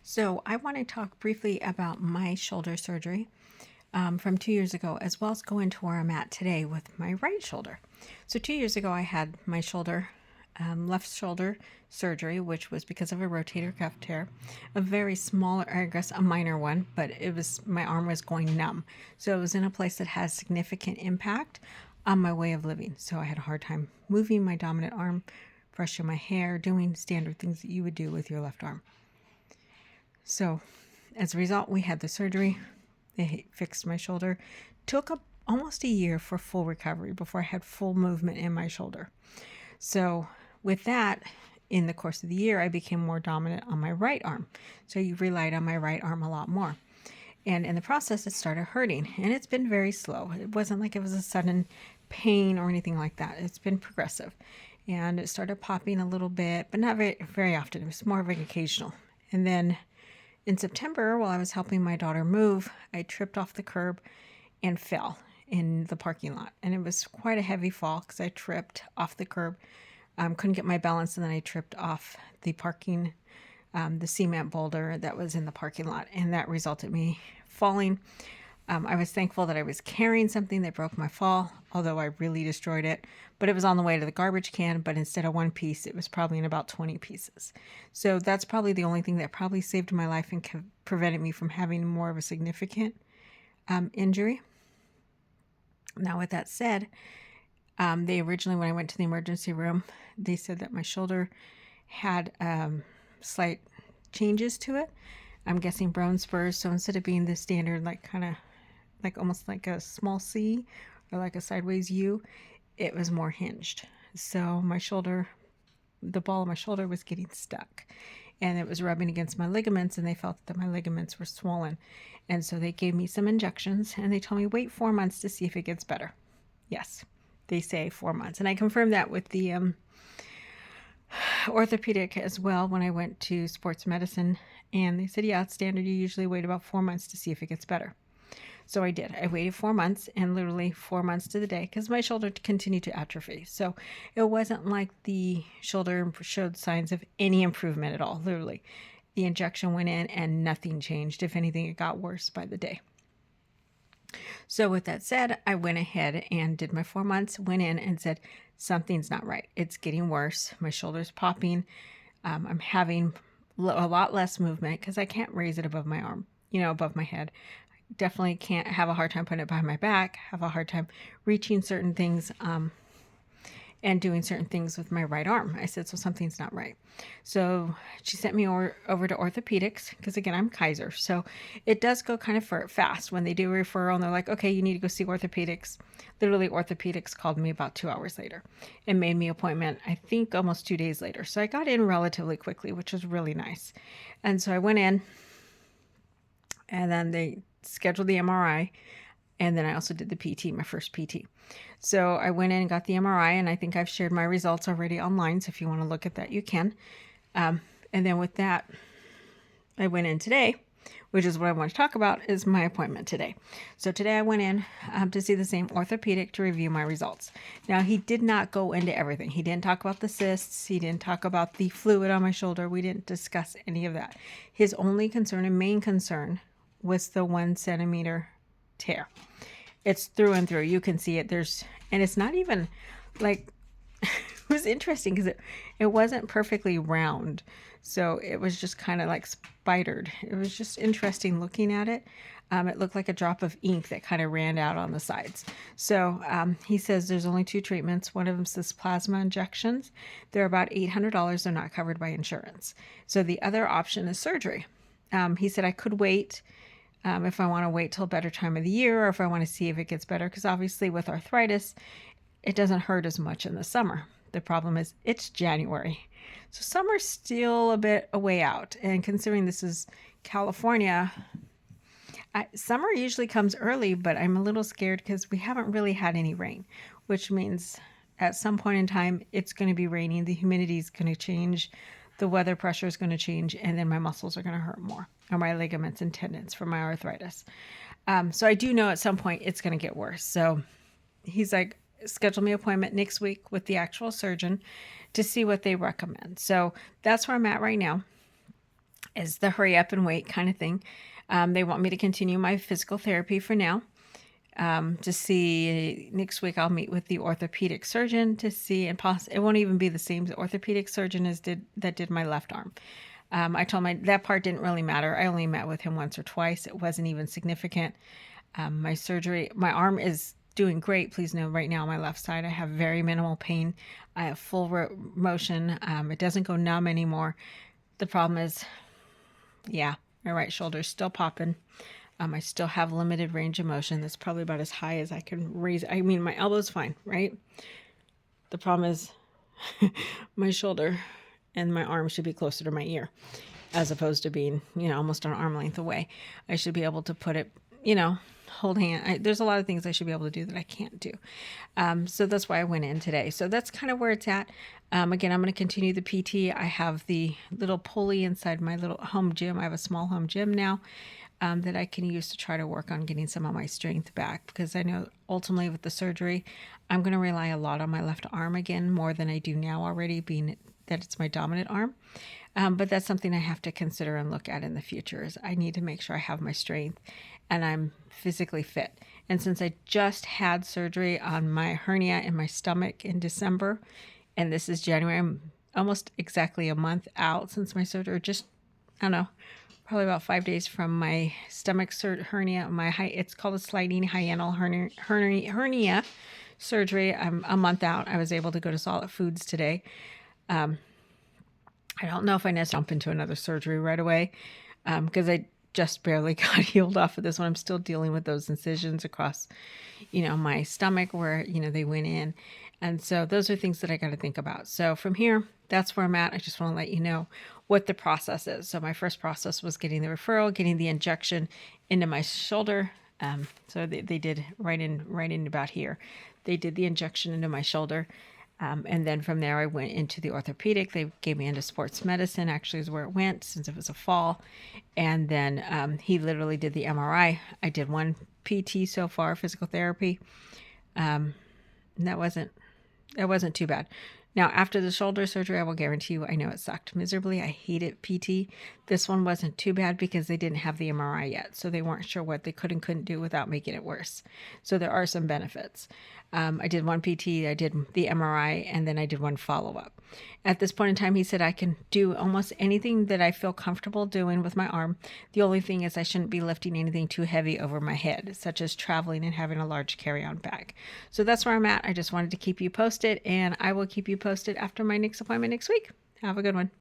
So, I want to talk briefly about my shoulder surgery from 2 years ago, as well as go into where I'm at today with my right shoulder. So, 2 years ago, I had my left shoulder surgery, which was because of a rotator cuff tear, a very small, or I guess a minor one, but my arm was going numb. So, it was in a place that has significant impact on my way of living. So, I had a hard time moving my dominant arm, brushing my hair, doing standard things that you would do with your left arm. So, as a result, we had the surgery. They fixed my shoulder. Took almost a year for full recovery before I had full movement in my shoulder. So, with that, in the course of the year, I became more dominant on my right arm. So, you relied on my right arm a lot more. And in the process, it started hurting. And it's been very slow. It wasn't like it was a sudden pain or anything like that. It's been progressive. And it started popping a little bit, but not very, very often. It was more of an occasional. And then in September, while I was helping my daughter move, I tripped off the curb and fell in the parking lot. And it was quite a heavy fall because I tripped off the curb, couldn't get my balance, and then I tripped off the cement boulder that was in the parking lot. And that resulted in me falling. I was thankful that I was carrying something that broke my fall, although I really destroyed it. But it was on the way to the garbage can, but instead of one piece, it was probably in about 20 pieces. So that's probably the only thing that probably saved my life and prevented me from having more of a significant injury. Now, with that said, they originally, when I went to the emergency room, they said that my shoulder had slight changes to it. I'm guessing bone spurs. So instead of being the standard, almost like a small C or like a sideways U, it was more hinged. So the ball of my shoulder was getting stuck and it was rubbing against my ligaments, and they felt that my ligaments were swollen. And so they gave me some injections and they told me wait 4 months to see if it gets better. Yes, they say 4 months. And I confirmed that with the orthopedic as well when I went to sports medicine, and they said, yeah, it's standard. You usually wait about 4 months to see if it gets better. So I did. I waited 4 months, and literally 4 months to the day, because my shoulder continued to atrophy. So it wasn't like the shoulder showed signs of any improvement at all. Literally, the injection went in and nothing changed. If anything, it got worse by the day. So with that said, I went ahead and did my 4 months, went in and said, something's not right. It's getting worse. My shoulder's popping. I'm having a lot less movement because I can't raise it above my arm, above my head. Definitely can't, have a hard time putting it behind my back, have a hard time reaching certain things and doing certain things with my right arm. I said, so something's not right. So she sent me over to orthopedics because, again, I'm Kaiser. So it does go kind of fast when they do a referral and they're like, okay, you need to go see orthopedics. Literally, orthopedics called me about 2 hours later and made me an appointment, I think almost 2 days later. So I got in relatively quickly, which was really nice. And so I went in, and then they scheduled the MRI, and then I also did the PT, my first PT. So I went in and got the MRI, and I think I've shared my results already online, so if you want to look at that, you can. And then with that, I went in today, which is what I want to talk about, is my appointment today. So today I went in to see the same orthopedic to review my results. Now, he did not go into everything. He didn't talk about the cysts. He didn't talk about the fluid on my shoulder. We didn't discuss any of that. His only concern and main concern was the 1 centimeter tear. It's through and through. You can see it. And it's not even like, it was interesting because it wasn't perfectly round. So it was just kind of like spidered. It was just interesting looking at it. It looked like a drop of ink that kind of ran out on the sides. So he says there's only 2 treatments. One of them is this plasma injections. They're about $800. They're not covered by insurance. So the other option is surgery. He said I could wait if I want to wait till a better time of the year, or if I want to see if it gets better, because obviously with arthritis, it doesn't hurt as much in the summer. The problem is it's January. So summer's still a bit a way out. And considering this is California, summer usually comes early, but I'm a little scared because we haven't really had any rain, which means at some point in time, it's going to be raining. The humidity is going to change. The weather pressure is going to change, and then my muscles are going to hurt more, or my ligaments and tendons from my arthritis. So I do know at some point it's going to get worse. So he's like, schedule me an appointment next week with the actual surgeon to see what they recommend. So that's where I'm at right now. is the hurry up and wait kind of thing. They want me to continue my physical therapy for now. To see next week, I'll meet with the orthopedic surgeon to see, and it won't even be the same orthopedic surgeon as that did my left arm. I told that part didn't really matter. I only met with him once or twice. It wasn't even significant. My arm is doing great. Please know right now on my left side, I have very minimal pain. I have full motion. It doesn't go numb anymore. The problem is, yeah, my right shoulder is still popping. I still have limited range of motion. That's probably about as high as I can raise. I mean, my elbow's fine, right? The problem is my shoulder and my arm should be closer to my ear as opposed to being, almost an arm length away. I should be able to put it, hold hand. There's a lot of things I should be able to do that I can't do. So that's why I went in today. So that's kind of where it's at. Again, I'm going to continue the PT. I have the little pulley inside my little home gym. I have a small home gym now. That I can use to try to work on getting some of my strength back, because I know ultimately with the surgery, I'm going to rely a lot on my left arm again, more than I do now already, being that it's my dominant arm. But that's something I have to consider and look at in the future. Is I need to make sure I have my strength and I'm physically fit. And since I just had surgery on my hernia in my stomach in December, and this is January, I'm almost exactly a month out since my surgery, I don't know, probably about 5 days from my stomach hernia. It's called a sliding hiatal hernia surgery. I'm a month out. I was able to go to Solid Foods today. I don't know if I necessarily jump into another surgery right away, because I just barely got healed off of this one. I'm still dealing with those incisions across, my stomach where, they went in. And so those are things that I got to think about. So from here, that's where I'm at. I just want to let you know what the process is. So my first process was getting the referral, getting the injection into my shoulder. So they did right in about here. They did the injection into my shoulder. And then from there, I went into the orthopedic. They gave me into sports medicine, actually is where it went, since it was a fall. And then he literally did the MRI. I did one PT so far, physical therapy. And that wasn't too bad. Now, after the shoulder surgery, I will guarantee you, I know it sucked miserably. I hated PT. This one wasn't too bad because they didn't have the MRI yet. So they weren't sure what they could and couldn't do without making it worse. So there are some benefits. I did one PT, I did the MRI, and then I did one follow-up. At this point in time, he said I can do almost anything that I feel comfortable doing with my arm. The only thing is I shouldn't be lifting anything too heavy over my head, such as traveling and having a large carry-on bag. So that's where I'm at. I just wanted to keep you posted, and I will keep you posted after my next appointment next week. Have a good one.